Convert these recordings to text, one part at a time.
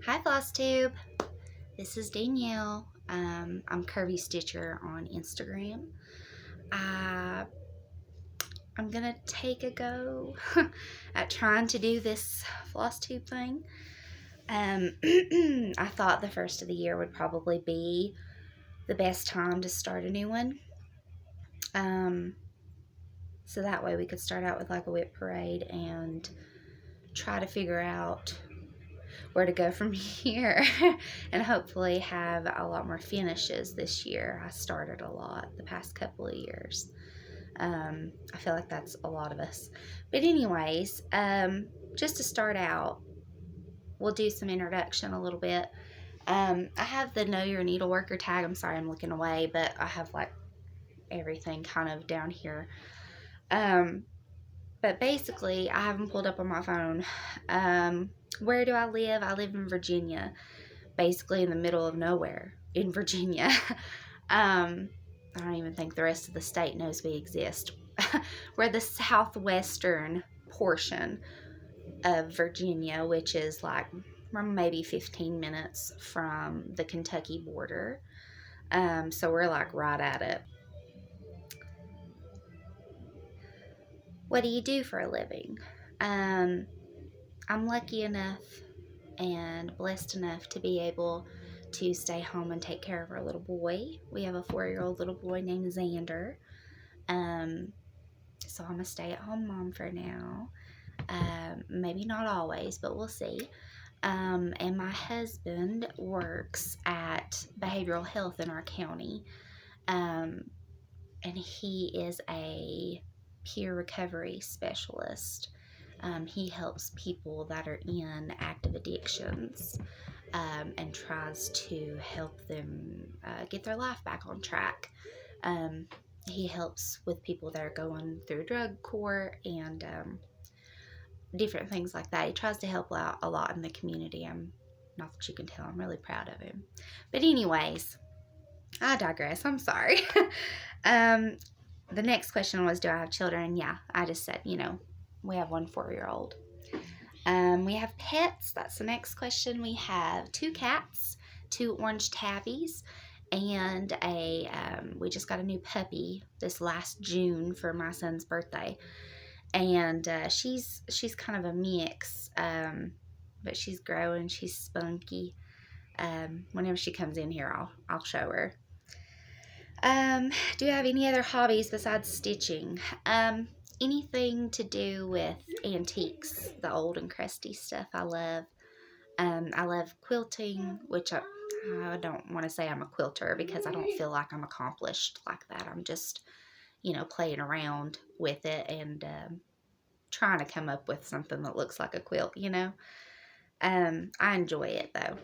Hi Floss Tube, this is Danielle. I'm Curvy Stitcher on Instagram. I'm gonna take a go at trying to do this Floss Tube thing. I thought the first of the year would probably be the best time to start a new one. So that way we could start out with like a WIP parade and try to figure out where to go from here and hopefully have a lot more finishes this year. I started a lot the past couple of years. I feel like that's a lot of us. But anyways, just to start out, we'll do some introduction a little bit. I have the Know Your Needleworker tag. I'm sorry I'm looking away, but I have like everything kind of down here. But basically, I have them pulled up on my phone. Where do I live? I live in Virginia, basically in the middle of nowhere in Virginia. I don't even think the rest of the state knows we exist. We're the southwestern portion of Virginia, which is like maybe 15 minutes from the Kentucky border. So we're like right at it. What do you do for a living? I'm lucky enough and blessed enough to be able to stay home and take care of our little boy. We have a 4-year-old little boy named Xander. So I'm a stay-at-home mom for now. Maybe not always, but we'll see. And my husband works at behavioral health in our county. And he is a peer recovery specialist. He helps people that are in active addictions and tries to help them get their life back on track. He helps with people that are going through drug court and different things like that. He tries to help out a lot in the community. Not that you can tell, I'm really proud of him. But anyways, I digress. I'm sorry. The next question was, do I have children? Yeah, I just said, we have one 4-year-old. We have pets. That's the next question. We have 2 cats, 2 orange tabbies, and we just got a new puppy this last June for my son's birthday. And she's kind of a mix, but she's growing. She's spunky. Whenever she comes in here, I'll show her. Do you have any other hobbies besides stitching? Anything to do with antiques, the old and crusty stuff I love. I love quilting, which I don't want to say I'm a quilter because I don't feel like I'm accomplished like that. I'm just, playing around with it and trying to come up with something that looks like a quilt, I enjoy it though.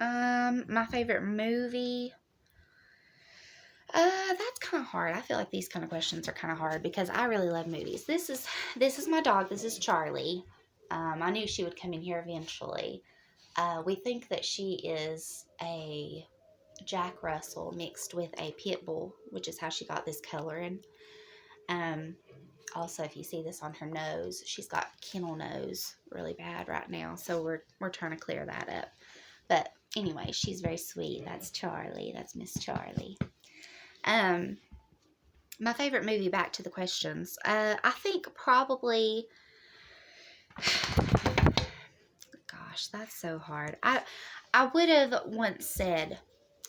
My favorite movie. That's kind of hard. I feel like these kind of questions are kind of hard because I really love movies. This is my dog. This is Charlie. I knew she would come in here eventually. We think that she is a Jack Russell mixed with a pit bull, which is how she got this coloring. Also, if you see this on her nose, she's got kennel nose really bad right now, so we're trying to clear that up. But anyway, she's very sweet. That's Charlie. That's Miss Charlie. My favorite movie, back to the questions. I think probably, gosh, that's so hard. I would have once said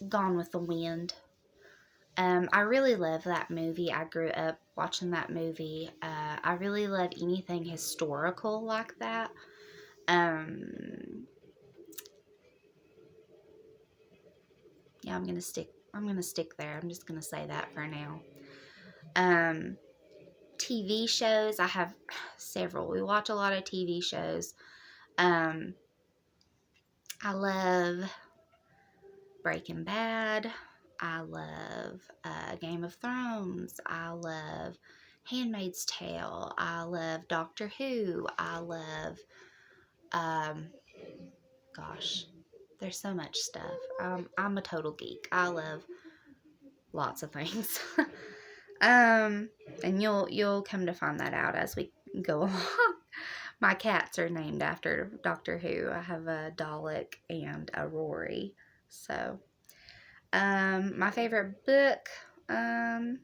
Gone with the Wind. I really love that movie. I grew up watching that movie. I really love anything historical like that. Yeah, I'm gonna stick there. I'm just gonna say that for now. TV shows, I have several. We watch a lot of TV shows. I love Breaking Bad. I love Game of Thrones. I love Handmaid's Tale. I love Doctor Who. I love, gosh, there's so much stuff. I'm a total geek. I love lots of things. And you'll come to find that out as we go along. My cats are named after Doctor Who. I have a Dalek and a Rory. So, my favorite book, I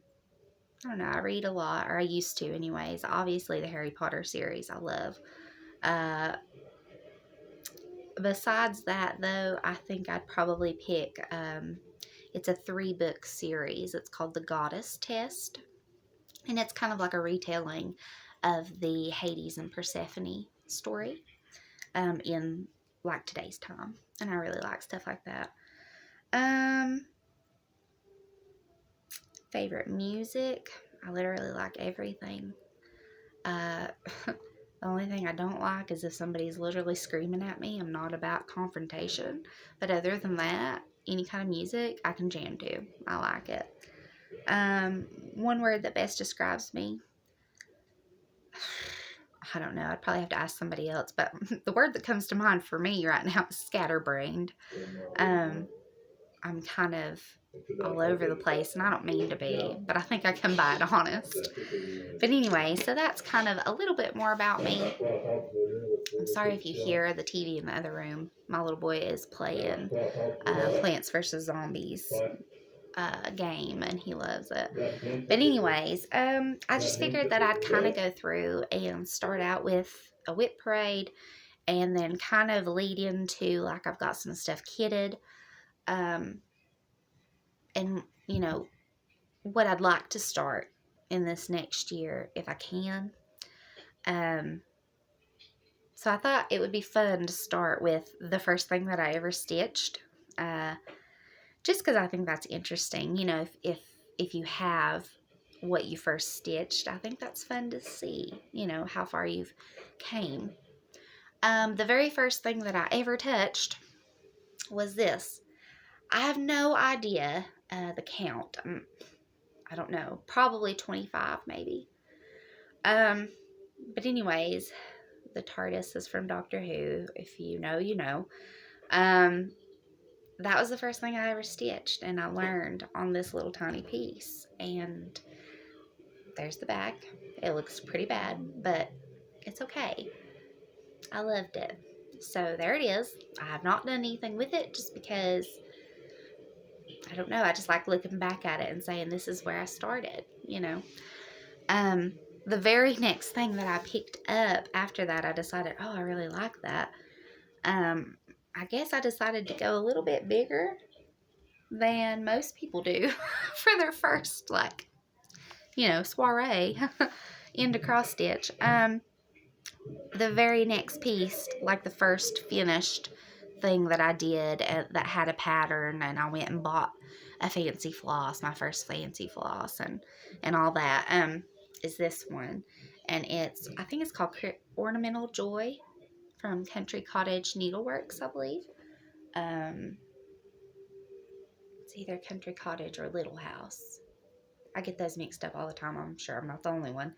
don't know. I read a lot, or I used to, anyways. Obviously, the Harry Potter series I love. Besides that, though, I think I'd probably pick. It's a 3-book series. It's called The Goddess Test, and it's kind of like a retelling of the Hades and Persephone story, in like today's time, and I really like stuff like that. Favorite music, I literally like everything. The only thing I don't like is if somebody's literally screaming at me. I'm not about confrontation, but other than that, any kind of music I can jam to. I like it. One word that best describes me, I don't know. I'd probably have to ask somebody else, but the word that comes to mind for me right now is scatterbrained. I'm kind of all over the place, and I don't mean to be, but I think I can by it honest. But anyway, so that's kind of a little bit more about me. I'm sorry if you hear the TV in the other room. My little boy is playing Plants vs. Zombies game, and he loves it. But anyways, I just figured that I'd kind of go through and start out with a whip parade, and then kind of lead into, like, I've got some stuff kitted, and, you know, what I'd like to start in this next year if I can. So I thought it would be fun to start with the first thing that I ever stitched, just because I think that's interesting. You know, if you have what you first stitched, I think that's fun to see, you know, how far you've came. The very first thing that I ever touched was this. I have no idea the count. I don't know, probably 25 maybe. But anyways, the TARDIS is from Doctor Who. If you know, you know. That was the first thing I ever stitched, and I learned on this little tiny piece. And there's the back. It looks pretty bad, but it's okay. I loved it. So there it is. I have not done anything with it just because, I don't know, I just like looking back at it and saying this is where I started, you know. The very next thing that I picked up after that, I decided, oh, I really like that. I guess I decided to go a little bit bigger than most people do for their first, like, you know, soiree into cross stitch. The very next piece, like the first finished thing that I did that had a pattern, and I went and bought a fancy floss, my first fancy floss, and all that, is this one. And I think it's called Ornamental Joy from Country Cottage Needleworks, I believe. It's either Country Cottage or Little House. I get those mixed up all the time. I'm sure I'm not the only one.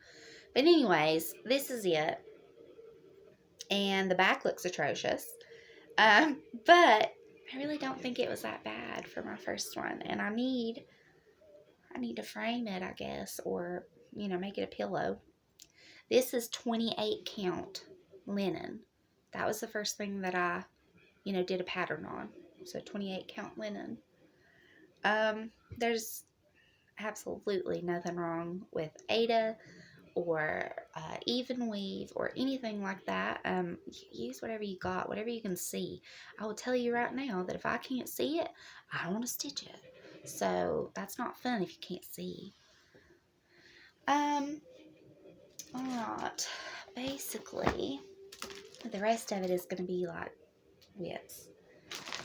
But anyways, this is it. And the back looks atrocious. But I really don't think it was that bad for my first one. And I need to frame it, I guess, or, you know, make it a pillow. This is 28 count linen. That was the first thing that I, you know, did a pattern on. So 28 count linen. There's absolutely nothing wrong with Ada or even weave or anything like that. Use whatever you got, whatever you can see. I will tell you right now that if I can't see it, I don't want to stitch it. So that's not fun if you can't see. Alright, basically the rest of it is going to be like WIPS.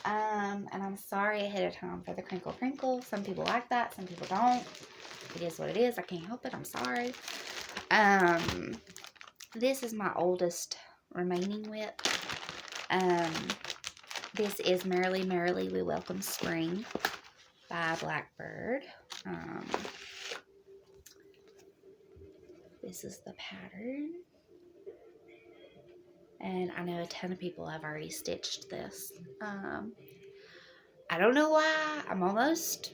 And I'm sorry ahead of time for the crinkle crinkle. Some people like that, some people don't. It is what it is. I can't help it. I'm sorry. This is my oldest remaining WIP. This is Merrily, Merrily We Welcome Spring by Blackbird. This is the pattern. And I know a ton of people have already stitched this. I don't know why. I'm almost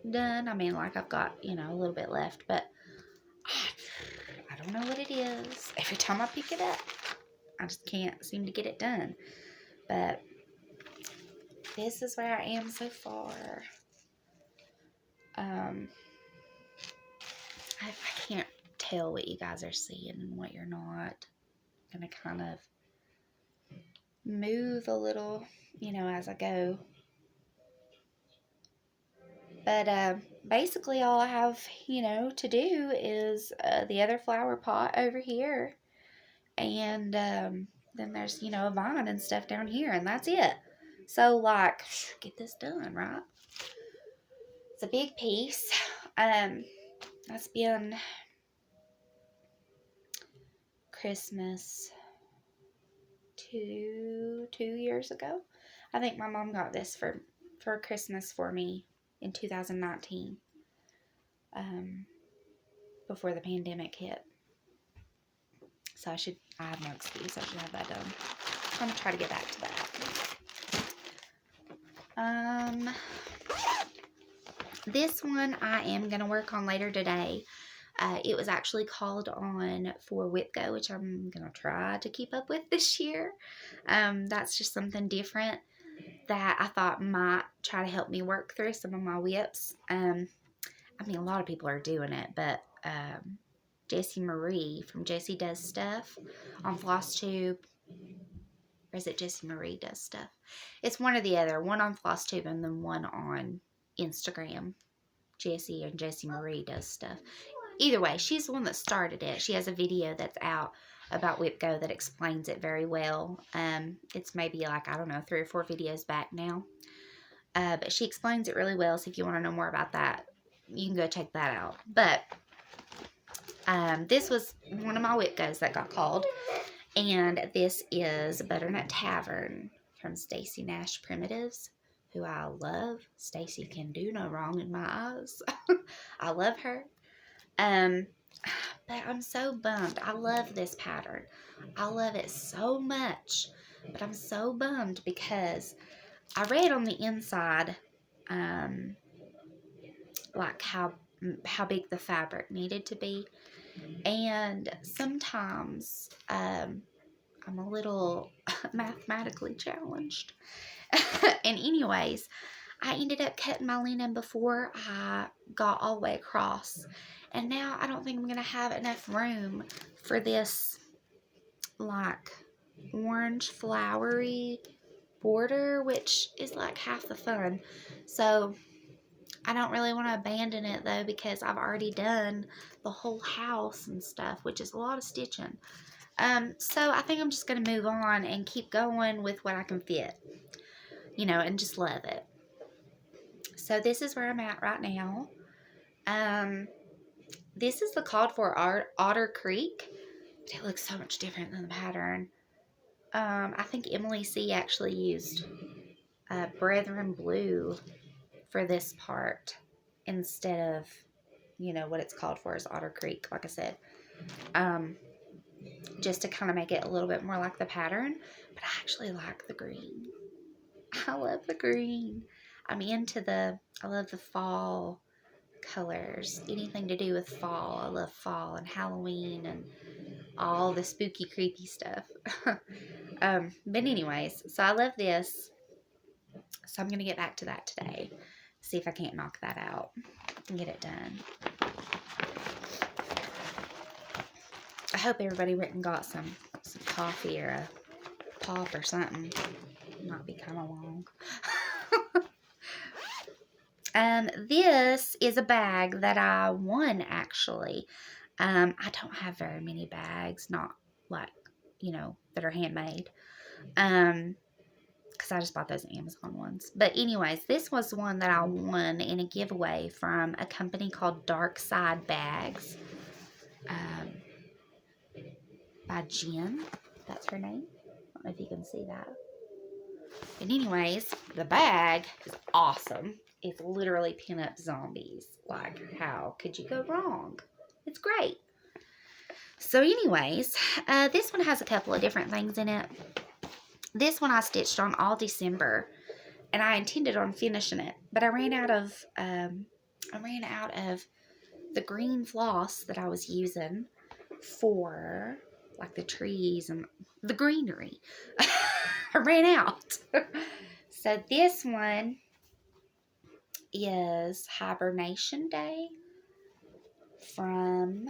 done. I mean, like, I've got, you know, a little bit left, but I don't know what it is. Every time I pick it up, I just can't seem to get it done. But this is where I am so far. I can't tell what you guys are seeing and what you're not. I'm going to kind of move a little, you know, as I go. But basically all I have, you know, to do is the other flower pot over here. And then there's, you know, a vine and stuff down here. And that's it. So, like, get this done, right? It's a big piece. That's been Christmas 2 years ago. I think my mom got this for Christmas for me in 2019, before the pandemic hit. So I have no excuse. I should have that done. I'm gonna try to get back to that. This one I am gonna work on later today. It was actually called on for WIPGO, which I'm gonna try to keep up with this year. That's just something different that I thought might try to help me work through some of my WIPs. I mean, a lot of people are doing it, but Jessie Marie from Jessie Does Stuff on FlossTube, or is it Jessie Marie Does Stuff? It's one or the other, one on FlossTube and then one on Instagram. Jessie and Jessie Marie Does Stuff. Either way, she's the one that started it. She has a video that's out about WIPGO that explains it very well. It's maybe like, I don't know, 3 or 4 videos back now. But she explains it really well, so if you want to know more about that, you can go check that out. But this was one of my WIPGOs that got called, and this is Butternut Tavern from Stacy Nash Primitives, who I love. Stacy can do no wrong in my eyes. I love her. But I'm so bummed. I love this pattern. I love it so much, but I'm so bummed because I read on the inside, like how big the fabric needed to be, and sometimes I'm a little mathematically challenged. And anyways, I ended up cutting my linen before I got all the way across, and now I don't think I'm going to have enough room for this like orange flowery border, which is like half the fun. So I don't really want to abandon it though, because I've already done the whole house and stuff, which is a lot of stitching. So I think I'm just going to move on and keep going with what I can fit, you know, and just love it. So this is where I'm at right now. This is the called for Otter Creek. It looks so much different than the pattern. I think Emily C. actually used Brethren Blue for this part instead of, you know, what it's called for is Otter Creek, like I said. Just to kind of make it a little bit more like the pattern. But I actually like the green. I love the green. I'm into I love the fall colors. Anything to do with fall. I love fall and Halloween and all the spooky, creepy stuff. But anyways, so I love this. So I'm going to get back to that today. See if I can't knock that out and get it done. I hope everybody went and got some coffee or a pop or something. Might be kind of long. This is a bag that I won, actually. I don't have very many bags, not like, you know, that are handmade. Because I just bought those Amazon ones. But anyways, this was one that I won in a giveaway from a company called Dark Side Bags. By Jen. That's her name. I don't know if you can see that. And anyways, the bag is awesome. It's literally pin-up zombies. Like, how could you go wrong? It's great. So anyways, this one has a couple of different things in it. This one I stitched on all December, and I intended on finishing it, but I ran out of the green floss that I was using for like the trees and the greenery. I ran out. So this one is Hibernation Day from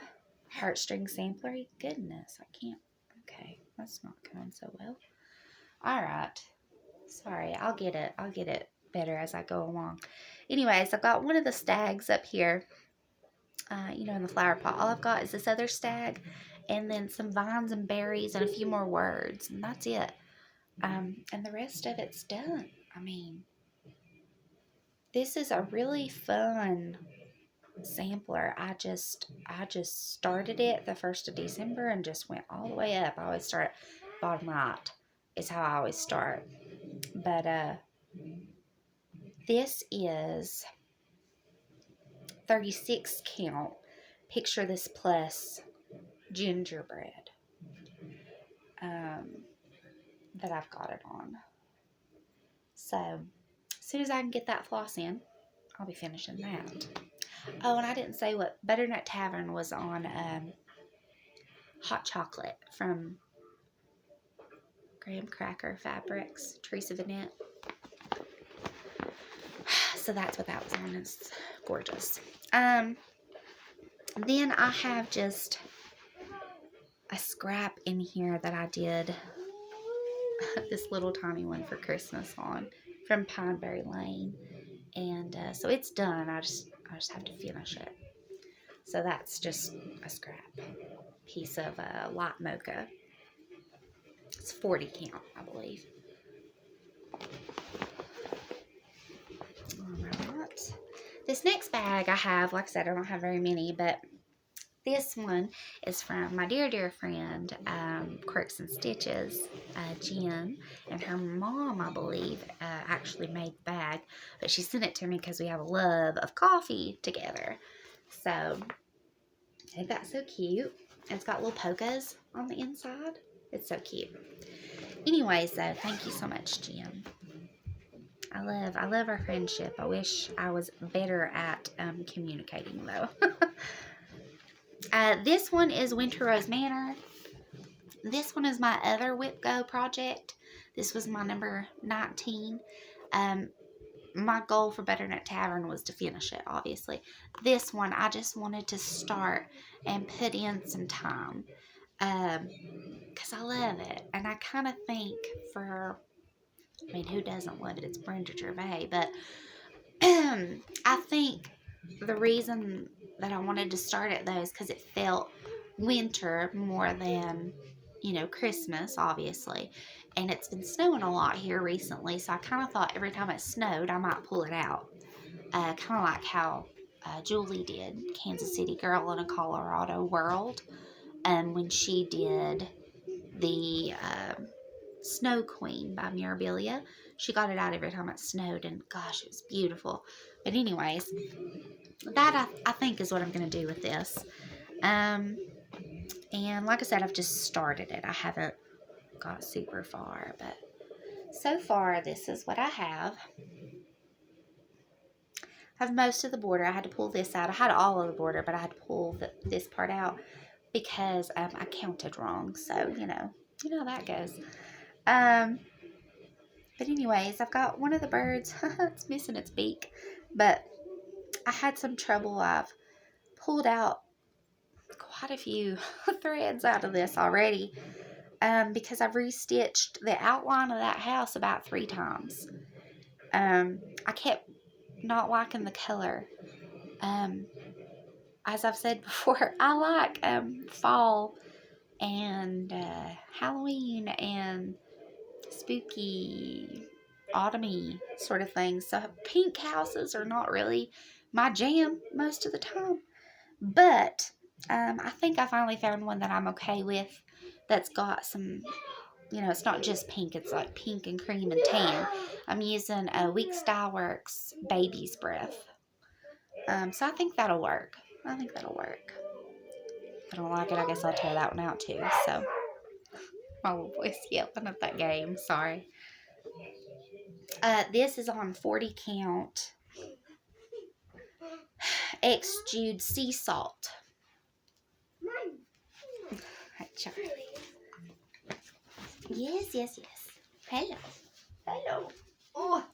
Heartstring Sampler. Goodness, I can't. Okay, that's not going so well. All right. Sorry, I'll get it. I'll get it better as I go along. Anyways, I've got one of the stags up here, in the flower pot. All I've got is this other stag and then some vines and berries and a few more words, and that's it. And the rest of it's done. I mean, this is a really fun sampler. I just started it the 1st of December and just went all the way up. I always start bottom right is how I always start. But this is 36 count. Picture this plus gingerbread that I've got it on. So as soon as I can get that floss in, I'll be finishing that. Oh, and I didn't say what Butternut Tavern was on hot chocolate from Graham Cracker Fabrics, Teresa Kitten. So that's what that was on. It's gorgeous. Then I have just a scrap in here that I did this little tiny one for Christmas on from Pineberry Lane, and so it's done. I just have to finish it. So that's just a scrap piece of light mocha. It's 40 count, I believe. Alright. This next bag I have, like I said, I don't have very many, but this one is from my dear friend, Quirks and Stitches, Jen, and her mom, I believe, actually made the bag, but she sent it to me because we have a love of coffee together. So, ain't that so cute? And it's got little polkas on the inside. It's so cute. Anyways, though, thank you so much, Jen. I love our friendship. I wish I was better at communicating, though. This one is Winter Rose Manor. This one is my other Whip Go project. This was my number 19. My goal for Butternut Tavern was to finish it, obviously. This one, I just wanted to start and put in some time. Because I love it. And I kind of think who doesn't love it? It's Brenda Gervais. But I think the reason that I wanted to start it, though, is because it felt winter more than, Christmas, obviously. And it's been snowing a lot here recently, so I kind of thought every time it snowed, I might pull it out. Kind of like how Julie did, Kansas City Girl in a Colorado World. When she did the Snow Queen by Mirabilia. She got it out every time it snowed, and gosh, it was beautiful. But anyways, that I think is what I'm going to do with this. And like I said, I've just started it. I haven't got super far, but so far, this is what I have. I have most of the border. I had to pull this out. I had all of the border, but I had to pull this part out because I counted wrong. So, you know how that goes. But anyways, I've got one of the birds. It's missing its beak. But I had some trouble. I've pulled out quite a few threads out of this already. Because I've restitched the outline of that house about 3 times. I kept not liking the color. As I've said before, I like fall and Halloween and spooky, autumny sort of things. So pink houses are not really my jam most of the time. But I think I finally found one that I'm okay with that's got some, it's not just pink. It's like pink and cream and tan. I'm using a Weeks Dye Works Baby's Breath. So I think that'll work. If I don't like it, I guess I'll tear that one out too. So my little boy's yelling at that game. Sorry. This is on 40 count Exude Sea Salt. Hi, Charlie. Yes, yes, yes. Hello. Hello. Oh.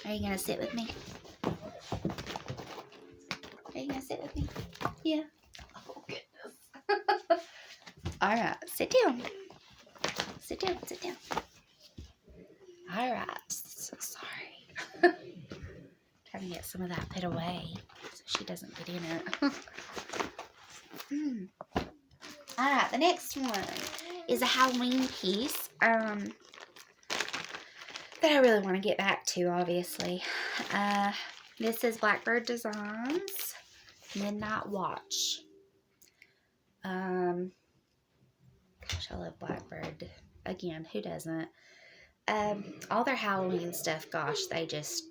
Are you going to sit with me? Are you going to sit with me? Yeah. Oh, goodness. All right. Sit down. Sit down. Sit down. All right. So sorry. Trying to get some of that put away so she doesn't get in it. All right. The next one is a Halloween piece. That I really want to get back to, obviously. This is Blackbird Designs Midnight Watch. Gosh, I love Blackbird. Again, who doesn't? All their Halloween stuff, gosh, they just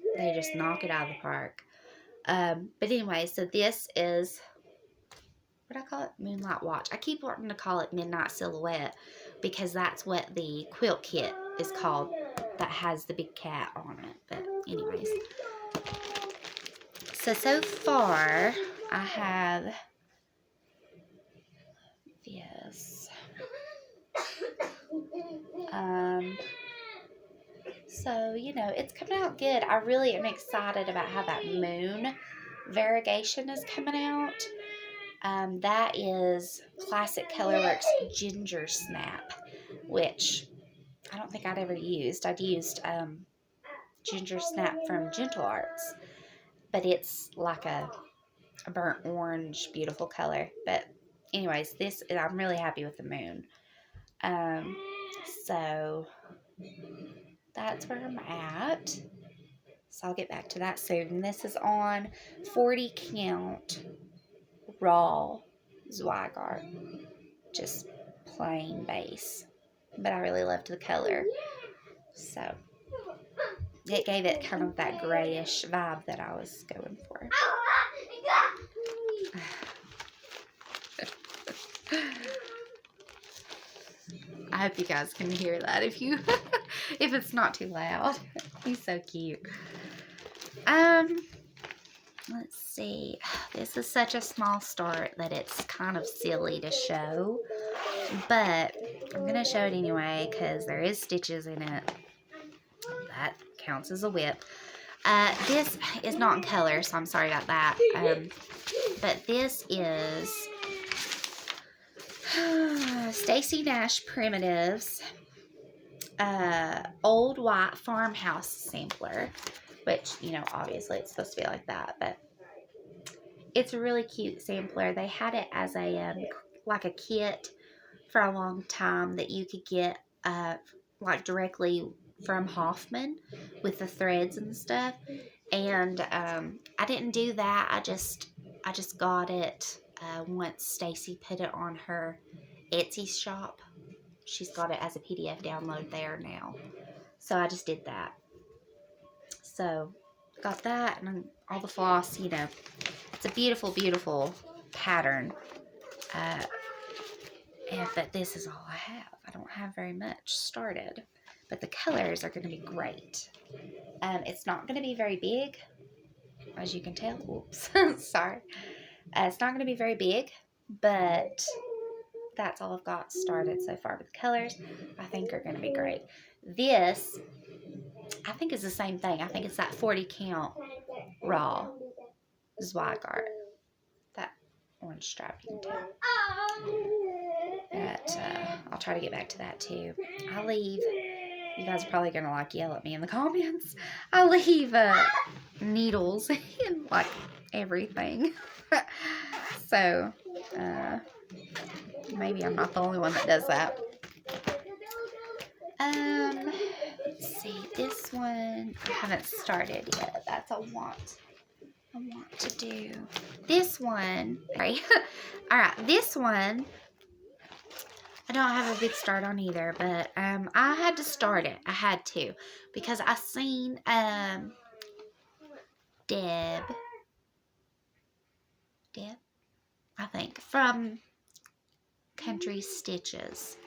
knock it out of the park. But anyway, so this is, what do I call it? Moonlight Watch. I keep wanting to call it Midnight Silhouette because that's what the quilt kit is called that has the big cat on it. But anyways, so far I have this. So, you know, it's coming out good. I really am excited about how that moon variegation is coming out. That is Classic Colorworks Ginger Snap, which I don't think I'd ever used. I'd used Ginger Snap from Gentle Arts, but it's like a burnt orange, beautiful color. But anyways, I'm really happy with the moon. So that's where I'm at. So I'll get back to that soon. This is on 40 count raw Zweigart. Just plain base. But I really loved the color. So it gave it kind of that grayish vibe that I was going for. I hope you guys can hear that if it's not too loud. He's so cute. Let's see. This is such a small start that it's kind of silly to show, but I'm going to show it anyway because there is stitches in it. That counts as a WIP. This is not in color, so I'm sorry about that. But this is Stacy Nash Primitives Old White Farmhouse Sampler, which, you know, obviously it's supposed to be like that, but it's a really cute sampler. They had it as a like a kit for a long time that you could get like directly from Hoffman with the threads and stuff. And I didn't do that. I just got it once Stacy put it on her Etsy shop. She's got it as a PDF download there now. So I just did that. So got that and all the floss, you know. It's a beautiful, beautiful pattern. But this is all I have. I don't have very much started. But the colors are going to be great. It's not going to be very big, as you can tell. Whoops, sorry. It's not going to be very big, but that's all I've got started so far. But the colors, I think, are going to be great. This, I think, is the same thing. I think it's that 40 count raw Zweigart. That orange stripe, you can tell. But I'll try to get back to that too. I'll leave. You guys are probably going to like yell at me in the comments. I'll leave needles in like everything. So maybe I'm not the only one that does that. Let's see. This one I haven't started yet. That's a want. I want to do this one. Sorry. All right, this one I don't have a big start on either, but I had to start it. I had to because I seen Deb, I think, from Country Stitches.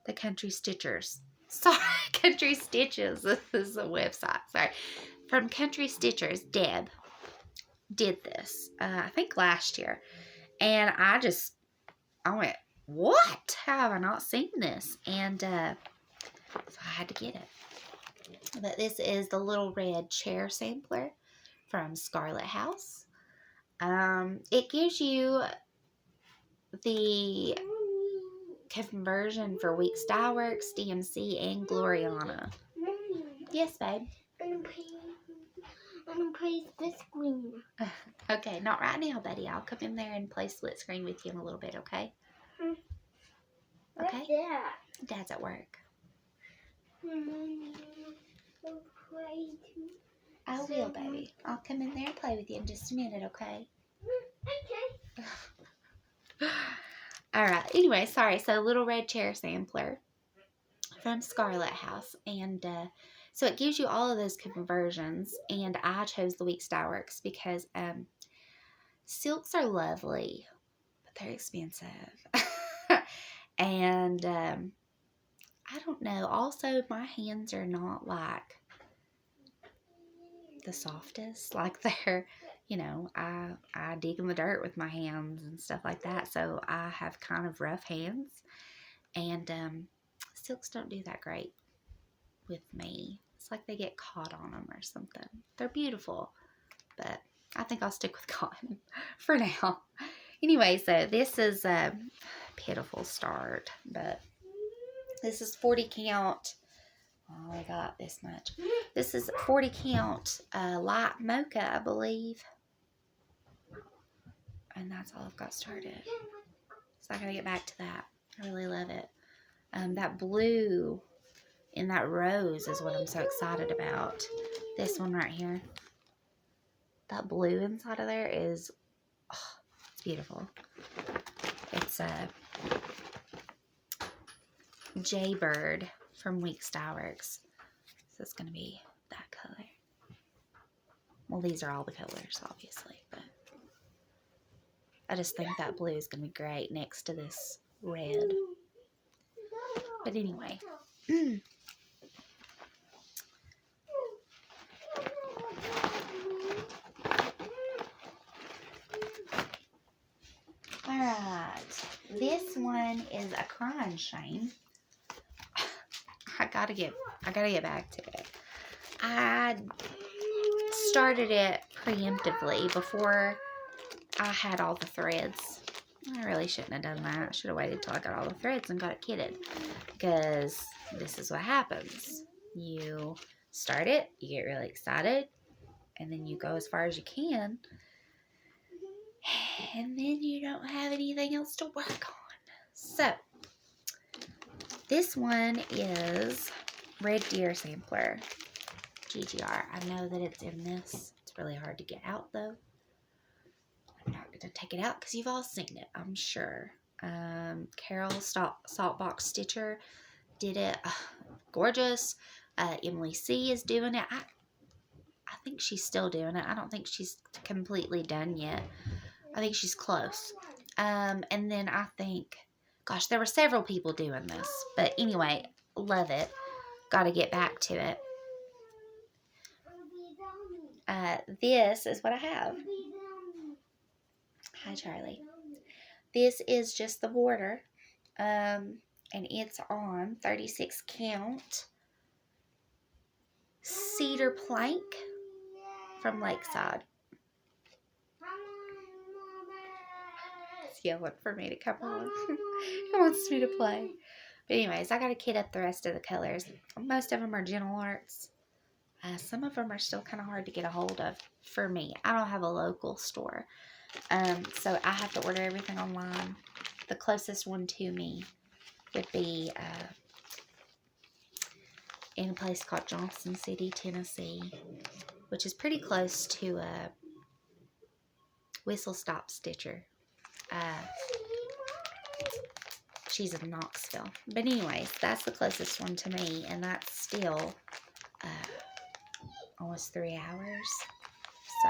The Country Stitchers. Sorry, Country Stitches. This is a website. Sorry. From Country Stitchers, Deb did this, I think last year. And I went what? How have I not seen this? And so I had to get it. But this is the little red chair sampler from Scarlet House. It gives you the conversion for WIPS Dyeworks, DMC, and Gloriana. Yes, babe. I'm gonna play split screen. Okay, not right now, buddy. I'll come in there and play split screen with you in a little bit, okay? What's Okay? that? Dad's at work. I will, baby. I'll come in there and play with you in just a minute, okay? Okay. Alright, anyway, sorry. So, little red chair sampler from Scarlet House. And so it gives you all of those conversions. And I chose the WIPS Dyeworks because silks are lovely, but they're expensive. And I don't know. Also, my hands are not like the softest. Like they're, you know, I dig in the dirt with my hands and stuff like that. So I have kind of rough hands. And silks don't do that great with me. It's like they get caught on them or something. They're beautiful, but I think I'll stick with cotton for now. Anyway, so this is a pitiful start, but this is 40 count. Oh, I got this much. This is 40 count light mocha, I believe. And that's all I've got started. So I gotta get back to that. I really love it. That blue and that rose is what I'm so excited about. This one right here. That blue inside of there is, oh, it's beautiful. It's a Jaybird from WIPS Dyeworks. So it's going to be that color. Well, these are all the colors, obviously, but I just think that blue is going to be great next to this red. But anyway. Alright. This one is a crying shame. I gotta get back to it. I started it preemptively before I had all the threads. I really shouldn't have done that. I should have waited till I got all the threads and got it kitted. Because this is what happens. You start it, you get really excited, and then you go as far as you can, and then you don't have anything else to work on. So, this one is Red Deer Sampler, GGR. I know that it's in this. It's really hard to get out, though. I'm not going to take it out because you've all seen it, I'm sure. Carol Saltbox Stitcher did it. Gorgeous. Emily C. is doing it. I think she's still doing it. I don't think she's completely done yet. I think she's close. And then I think, gosh, there were several people doing this. But anyway, love it. Got to get back to it. This is what I have. Hi, Charlie. This is just the border. And it's on 36 count cedar plank from Lakeside. It's yelling for me to come on. He wants me to play. But anyways, I got to kit up the rest of the colors. Most of them are Gentle Arts. Some of them are still kind of hard to get a hold of for me. I don't have a local store. So I have to order everything online. The closest one to me would be in a place called Johnson City, Tennessee, which is pretty close to Whistle Stop Stitcher. She's in Knoxville. But anyways, that's the closest one to me, and that's still almost 3 hours. So